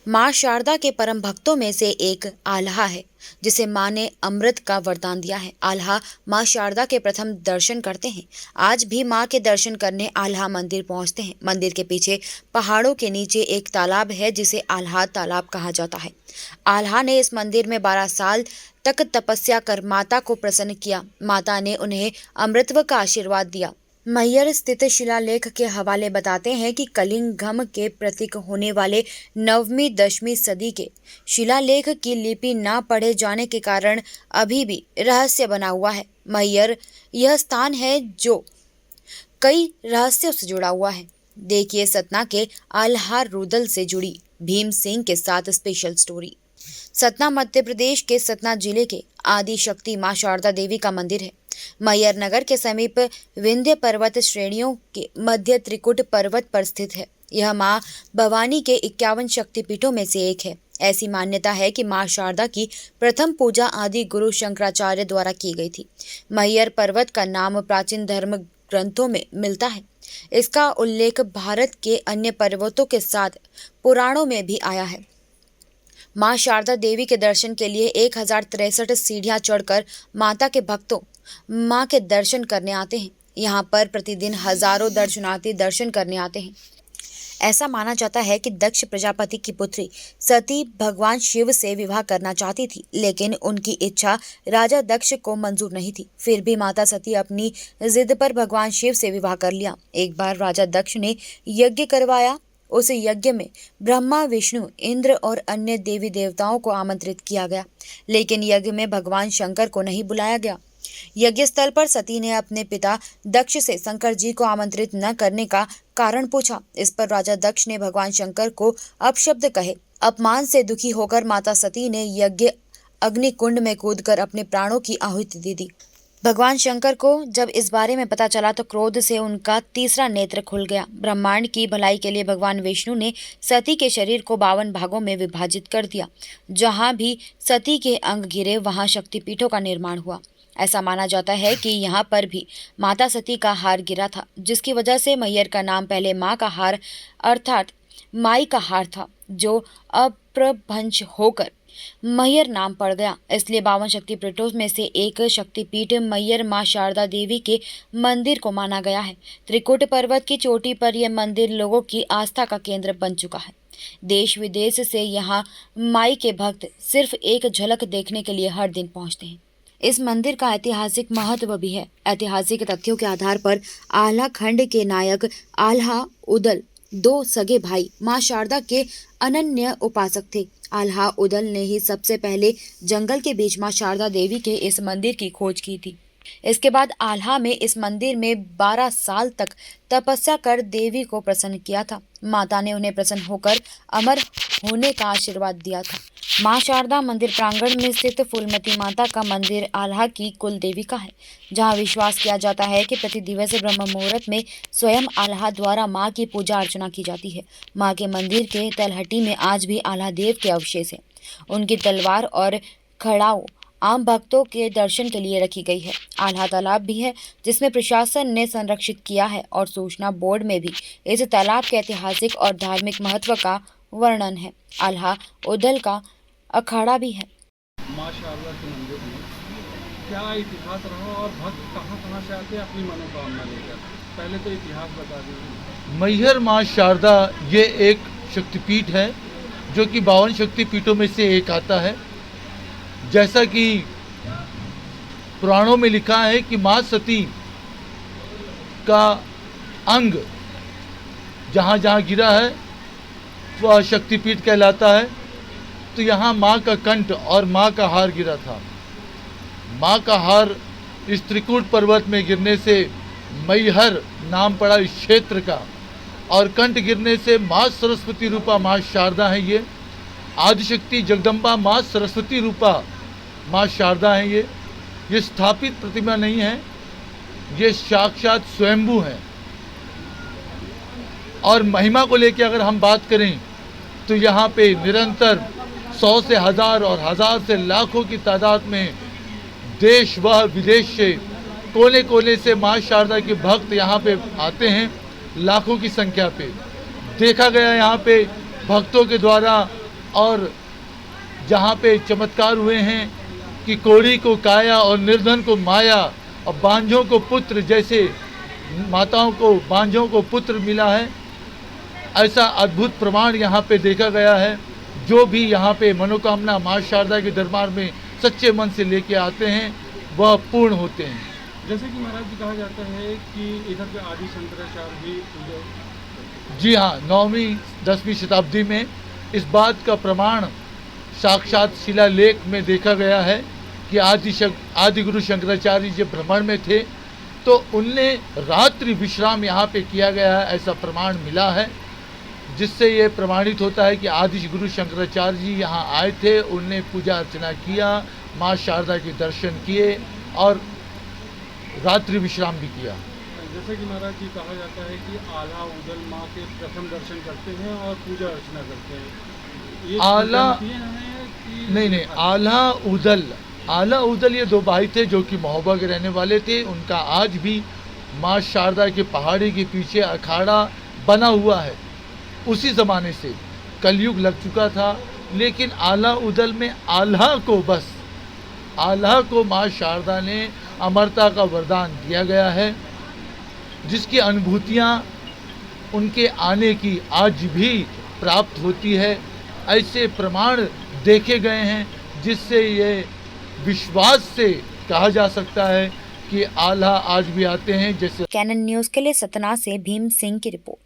माँ शारदा के परम भक्तों में से एक आल्हा है, जिसे माँ ने अमृत का वरदान दिया है। आल्हा माँ शारदा के प्रथम दर्शन करते हैं। आज भी माँ के दर्शन करने आल्हा मंदिर पहुँचते हैं। मंदिर के पीछे पहाड़ों के नीचे एक तालाब है, जिसे आल्हा तालाब कहा जाता है। आल्हा ने इस मंदिर में 12 साल तक तपस्या कर माता को प्रसन्न किया। माता ने उन्हें अमृतत्व का आशीर्वाद दिया। मैहर स्थित शिलालेख के हवाले बताते हैं कि कलिंगम के प्रतीक होने वाले 9वीं 10वीं सदी के शिलालेख की लिपि न पढ़े जाने के कारण अभी भी रहस्य बना हुआ है। मैहर यह स्थान है जो कई रहस्यों से जुड़ा हुआ है। देखिए सतना के आल्हा रुदल से जुड़ी भीम सिंह के साथ स्पेशल स्टोरी। सतना मध्य प्रदेश के सतना जिले के आदि शक्ति मां शारदा देवी का मंदिर है। मैहर नगर के समीप विंध्य पर्वत श्रेणियों के मध्य त्रिकुट पर्वत पर स्थित है। यह मां भवानी के 51 शक्तिपीठों में से एक है। ऐसी मान्यता है कि मां शारदा की प्रथम पूजा आदि गुरु शंकराचार्य द्वारा की गई थी। मैहर पर्वत का नाम प्राचीन धर्म ग्रंथों में मिलता है। इसका उल्लेख भारत के अन्य पर्वतों के साथ पुराणों में भी आया है। मां शारदा देवी के दर्शन के लिए 1063 सीढ़ियां चढ़कर माता के भक्तों मां के दर्शन करने आते हैं। यहाँ पर प्रतिदिन हजारों दर्शनार्थी दर्शन करने आते हैं। ऐसा माना जाता है कि दक्ष प्रजापति की पुत्री सती भगवान शिव से विवाह करना चाहती थी, लेकिन उनकी इच्छा राजा दक्ष को मंजूर नहीं थी। फिर भी माता सती अपनी जिद पर भगवान शिव से विवाह कर लिया। एक बार राजा दक्ष ने यज्ञ करवाया। उस यज्ञ में ब्रह्मा, विष्णु, इंद्र और अन्य देवी देवताओं को आमंत्रित किया गया, लेकिन यज्ञ में भगवान शंकर को नहीं बुलाया गया। यज्ञ स्थल पर सती ने अपने पिता दक्ष से शंकर जी को आमंत्रित न करने का कारण पूछा। इस पर राजा दक्ष ने भगवान शंकर को अपशब्द कहे। अपमान से दुखी होकर माता सती ने यज्ञ अग्निकुंड में कूदकर अपने प्राणों की आहुति दे दी। भगवान शंकर को जब इस बारे में पता चला तो क्रोध से उनका तीसरा नेत्र खुल गया। ब्रह्मांड की भलाई के लिए भगवान विष्णु ने सती के शरीर को 52 भागों में विभाजित कर दिया। जहां भी सती के अंग गिरे वहां शक्तिपीठों का निर्माण हुआ। ऐसा माना जाता है कि यहाँ पर भी माता सती का हार गिरा था, जिसकी वजह से मैहर का नाम पहले माँ का हार अर्थात माई का हार था, जो अप्रभंश होकर मैहर नाम पड़ गया। इसलिए 52 शक्तिपीठों में से एक शक्तिपीठ मैहर मां शारदा देवी के मंदिर को माना गया है। त्रिकुट पर्वत की चोटी पर यह मंदिर लोगों की आस्था का केंद्र बन चुका है। देश विदेश से यहाँ माई के भक्त सिर्फ एक झलक देखने के लिए हर दिन पहुँचते हैं। इस मंदिर का ऐतिहासिक महत्व भी है। ऐतिहासिक तथ्यों के आधार पर आल्हा खंड के नायक आल्हा उदल 2 सगे भाई मां शारदा के अनन्य उपासक थे। आल्हा उदल ने ही सबसे पहले जंगल के बीच मां शारदा देवी के इस मंदिर की खोज की थी। इसके बाद आल्हा में इस मंदिर में 12 साल तक तपस्या कर देवी को प्रसन्न किया था। माता ने उन्हें प्रसन्न होकर अमर होने का आशीर्वाद दिया था। मां शारदा मंदिर प्रांगण में स्थित फूलमती माता का मंदिर आल्हा की कुल देविका है, जहां विश्वास किया जाता है कि प्रति दिवस ब्रह्म मुहूर्त में स्वयं आल्हा द्वारा मां की पूजा अर्चना की जाती है। मां के मंदिर के तलहटी में आज भी आल्हा देव के अवशेष हैं। उनकी तलवार और खड़ाऊ आम भक्तों के दर्शन के लिए रखी गई है। आल्हा तालाब भी है, जिसमें प्रशासन ने संरक्षित किया है और सूचना बोर्ड में भी इस तालाब के ऐतिहासिक और धार्मिक महत्व का वर्णन है। आल्हा उदल का अखाड़ा भी है। मां शारदा के मंदिर में क्या इतिहास रहा और भक्त कहां से आते हैं अपनी मनोकामना लेकर? पहले तो इतिहास बता दीजिए। मैहर मां शारदा ये एक शक्तिपीठ है जो कि 52 शक्तिपीठों में से एक आता है। जैसा कि पुराणों में लिखा है कि मां सती का अंग जहाँ जहाँ गिरा है वह शक्तिपीठ कहलाता है। तो यहाँ माँ का कंठ और माँ का हार गिरा था। माँ का हार इस त्रिकुट पर्वत में गिरने से मैहर नाम पड़ा इस क्षेत्र का, और कंठ गिरने से माँ सरस्वती रूपा माँ शारदा है। ये आदिशक्ति जगदम्बा माँ सरस्वती रूपा माँ शारदा है। ये स्थापित प्रतिमा नहीं है, ये साक्षात स्वयंभू है। और महिमा को लेकर अगर हम बात करें तो यहाँ पे निरंतर 100 से 1000 और 1000 से लाखों की तादाद में देश व विदेश से कोने कोने से माँ शारदा के भक्त यहाँ पे आते हैं, लाखों की संख्या पे। देखा गया यहाँ पे भक्तों के द्वारा, और जहाँ पे चमत्कार हुए हैं कि कोढ़ी को काया और निर्धन को माया और बांझों को पुत्र, जैसे माताओं को बांझों को पुत्र मिला है, ऐसा अद्भुत प्रमाण यहाँ पे देखा गया है। जो भी यहाँ पे मनोकामना माँ शारदा के दरबार में सच्चे मन से लेके आते हैं वह पूर्ण होते हैं। जैसे कि महाराज जी कहा जाता है कि इधर पे आदि शंकराचार्य भी पूजा। जी हाँ, 9वीं 10वीं शताब्दी में इस बात का प्रमाण साक्षात शिलालेख में देखा गया है कि आदि गुरु शंकराचार्य जब भ्रमण में थे तो उनने रात्रि विश्राम यहाँ पे किया गया है, ऐसा प्रमाण मिला है, जिससे ये प्रमाणित होता है कि आदि गुरु शंकराचार्य जी यहाँ आए थे, उनने पूजा अर्चना किया, माँ शारदा के दर्शन किए और रात्रि विश्राम भी किया। जैसे कि महाराज जी कहा जाता है कि आल्हा उदल माँ के प्रथम दर्शन करते हैं और पूजा अर्चना करते हैं। ये आल्हा हैं कि नहीं, आल्हा उदल ये दो भाई थे जो कि महोबा के रहने वाले थे। उनका आज भी माँ शारदा के पहाड़ी के पीछे अखाड़ा बना हुआ है। उसी ज़माने से कलयुग लग चुका था, लेकिन आल्हा उदल में आल्हा को माँ शारदा ने अमरता का वरदान दिया गया है, जिसकी अनुभूतियाँ उनके आने की आज भी प्राप्त होती है। ऐसे प्रमाण देखे गए हैं जिससे ये विश्वास से कहा जा सकता है कि आल्हा आज भी आते हैं। जैसे कैनन न्यूज़ के लिए सतना से भीम सिंह की रिपोर्ट।